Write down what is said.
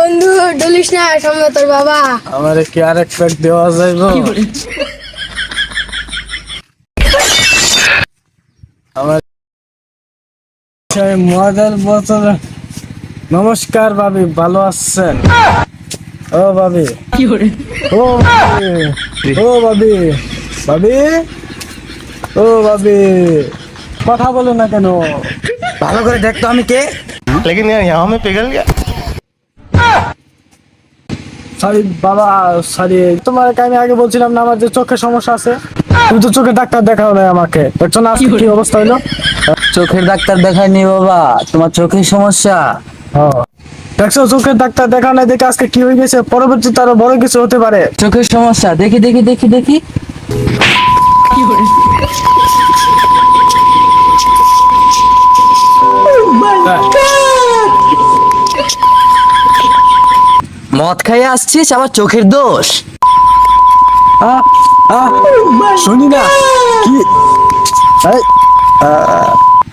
বন্ধু ডলিস না সামনে তোর বাবা। আমারে কি আরেক প্যাক দেওয়া যাইব? আমার মজার বোতল। নমস্কার ভাবি, ভালো আছেন? ও ভাবি, ও ভাবি, ও ভাবি, ভাবি, ও ভাবি, কথা বলো না কেন? ভালো করে দেখতো আমি কে। लेकिन यार यहाँ में पिघल गया। সরি বাবা, সরি। তোমাকে আমি আগে বলছিলাম না আমার যে চোখের সমস্যা আছে? তুমি তো চোখের ডাক্তার দেখাও নাই আমাকে, দেখছো না আজকে কি অবস্থা হইলো? চোখের ডাক্তার দেখায়নি বাবা, তোমার চোখের সমস্যা। দেখছো চোখের ডাক্তার দেখাও নাই দেখে আজকে কি হয়ে গেছে, পরবর্তীতে আরো বড় কিছু হতে পারে। চোখের সমস্যা দেখি দেখি দেখি দেখি। মদ খাইয়ে আসছিস আবার চোখের দোষ? শুনি না কি? এই,